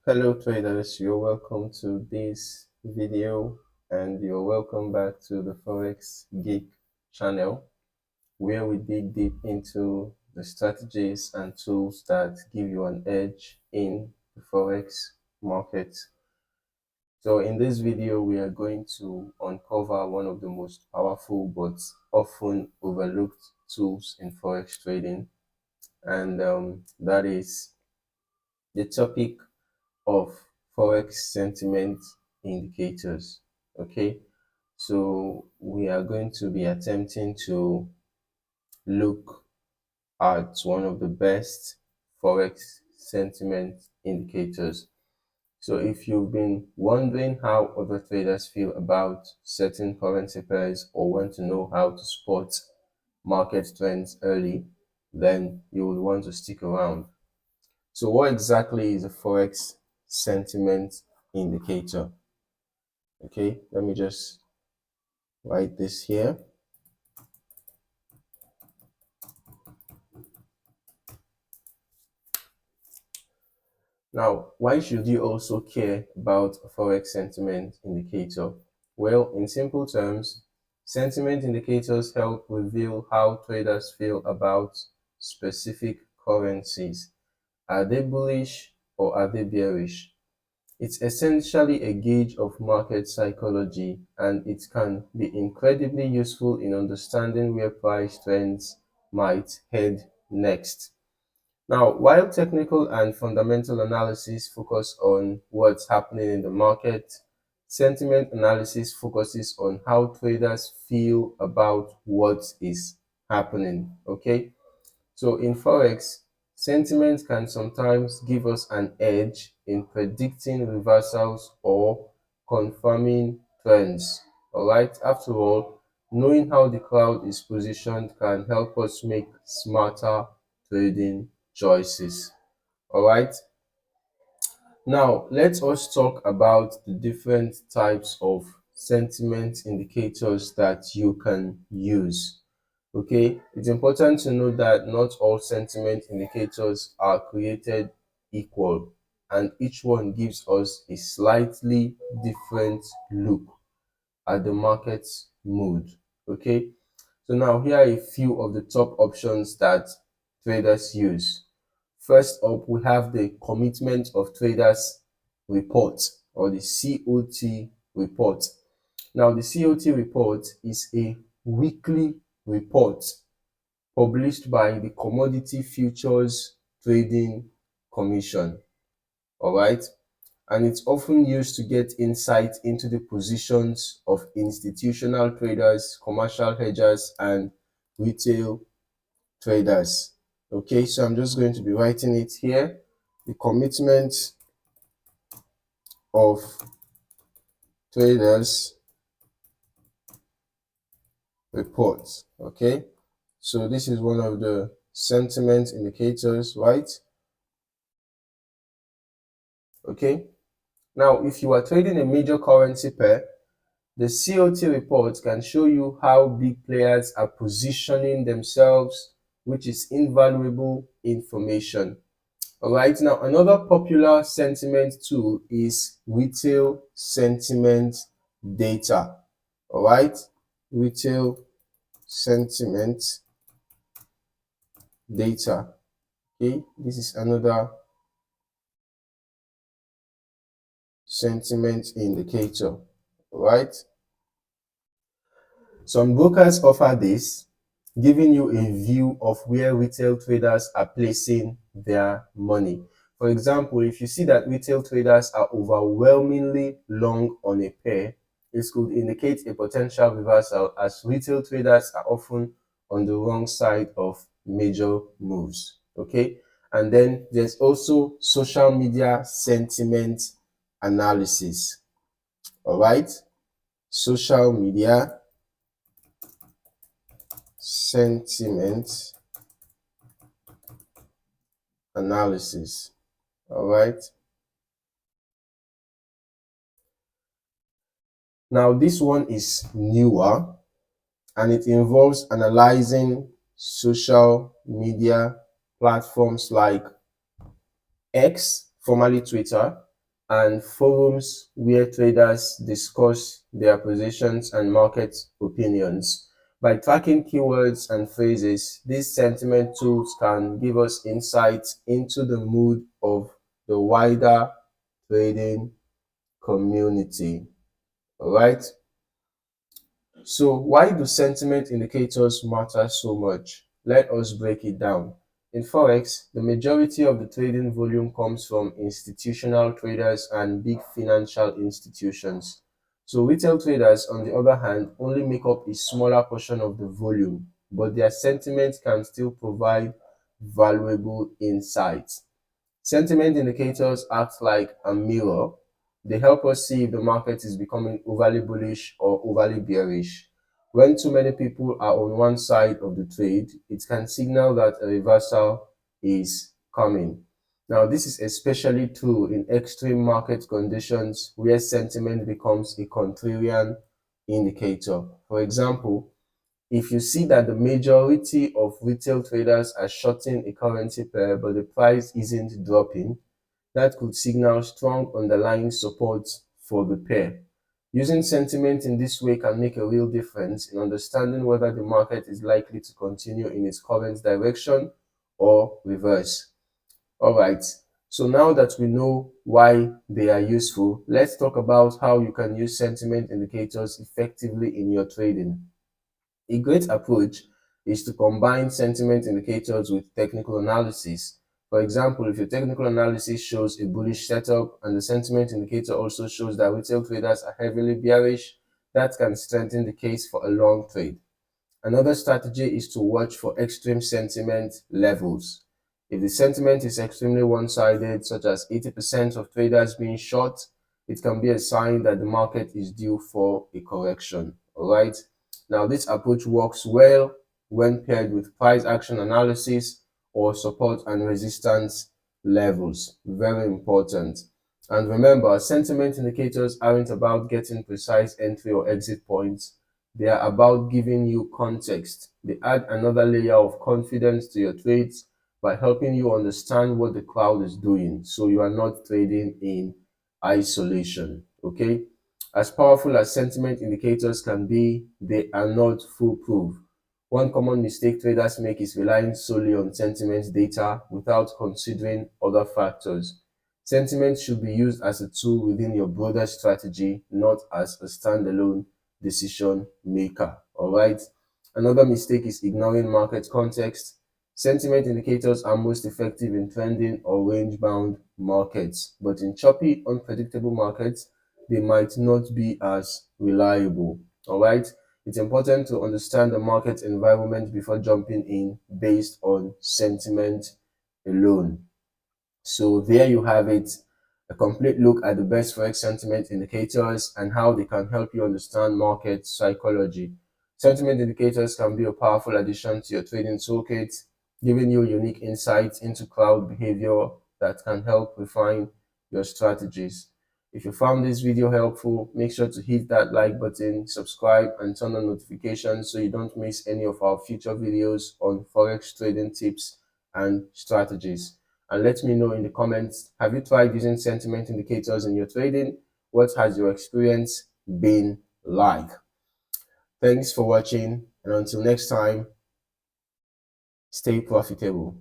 Hello traders, you're welcome to this video and you're welcome back to the Forex Geek channel where we dig deep into the strategies and tools that give you an edge in the Forex market. So in this video, we are going to uncover one of the most powerful but often overlooked tools in Forex trading, and that is the topic of Forex sentiment indicators. Okay, so we are going to be attempting to look at one of the best Forex sentiment indicators. So if you've been wondering how other traders feel about certain currency pairs or want to know how to spot market trends early, then you will want to stick around. So what exactly is a Forex sentiment indicator? Okay, let me just write this here. Now, why should you also care about a Forex sentiment indicator? Well, in simple terms, sentiment indicators help reveal how traders feel about specific currencies. Are they bullish or are they bearish? It's essentially a gauge of market psychology, and it can be incredibly useful in understanding where price trends might head next. Now, while technical and fundamental analysis focus on what's happening in the market, sentiment analysis focuses on how traders feel about what is happening. Okay, so in Forex, sentiment can sometimes give us an edge in predicting reversals or confirming trends. All right, after all, knowing how the crowd is positioned can help us make smarter trading choices. All right, now let us talk about the different types of sentiment indicators that you can use. Okay, it's important to know that not all sentiment indicators are created equal, and each one gives us a slightly different look at the market's mood. Okay, so now here are a few of the top options that traders use. First up, we have the Commitment of Traders report, or the COT report. Now, the COT report is a weekly report published by the Commodity Futures Trading Commission. All right, and it's often used to get insight into the positions of institutional traders, commercial hedgers, and retail traders. Okay, so I'm just going to be writing it here. The Commitment of Traders report. Okay, so this is one of the sentiment indicators, right? Okay, now if you are trading a major currency pair, the COT report can show you how big players are positioning themselves, which is invaluable information. All right, now another popular sentiment tool is retail sentiment data. All right, retail sentiment data. Okay, this is another sentiment indicator. All right, some brokers offer this, giving you a view of where retail traders are placing their money. For example, if you see that retail traders are overwhelmingly long on a pair, this could indicate a potential reversal, as retail traders are often on the wrong side of major moves. Okay, and then there's also social media sentiment analysis. All right, social media sentiment analysis. All right, now this one is newer, and it involves analyzing social media platforms like X, formerly Twitter, and forums where traders discuss their positions and market opinions. By tracking keywords and phrases, these sentiment tools can give us insight into the mood of the wider trading community. All right. So why do sentiment indicators matter so much? Let us break it down. In Forex, the majority of the trading volume comes from institutional traders and big financial institutions. So retail traders, on the other hand, only make up a smaller portion of the volume, but their sentiment can still provide valuable insights. Sentiment indicators act like a mirror. They help us see if the market is becoming overly bullish or overly bearish. When too many people are on one side of the trade, it can signal that a reversal is coming. Now, this is especially true in extreme market conditions where sentiment becomes a contrarian indicator. For example, if you see that the majority of retail traders are shorting a currency pair, but the price isn't dropping, that could signal strong underlying support for the pair. Using sentiment in this way can make a real difference in understanding whether the market is likely to continue in its current direction or reverse. All right. So now that we know why they are useful, let's talk about how you can use sentiment indicators effectively in your trading. A great approach is to combine sentiment indicators with technical analysis. For example, if your technical analysis shows a bullish setup and the sentiment indicator also shows that retail traders are heavily bearish, that can strengthen the case for a long trade. Another strategy is to watch for extreme sentiment levels. If the sentiment is extremely one-sided, such as 80% of traders being short, it can be a sign that the market is due for a correction. All right. Now, this approach works well when paired with price action analysis or support and resistance levels. Very important. And remember, sentiment indicators aren't about getting precise entry or exit points. They are about giving you context. They add another layer of confidence to your trades by helping you understand what the crowd is doing, so you are not trading in isolation. Okay. As powerful as sentiment indicators can be, they are not foolproof. One common mistake traders make is relying solely on sentiment data without considering other factors. Sentiment should be used as a tool within your broader strategy, not as a standalone decision maker. All right. Another mistake is ignoring market context. Sentiment indicators are most effective in trending or range bound markets, but in choppy, unpredictable markets, they might not be as reliable. All right. It's important to understand the market environment before jumping in based on sentiment alone. So there you have it, a complete look at the best Forex sentiment indicators and how they can help you understand market psychology. Sentiment indicators can be a powerful addition to your trading toolkit, giving you unique insights into crowd behavior that can help refine your strategies. If you found this video helpful, make sure to hit that like button, subscribe, and turn on notifications so you don't miss any of our future videos on Forex trading tips and strategies. And let me know in the comments, have you tried using sentiment indicators in your trading? What has your experience been like? Thanks for watching, and until next time, stay profitable.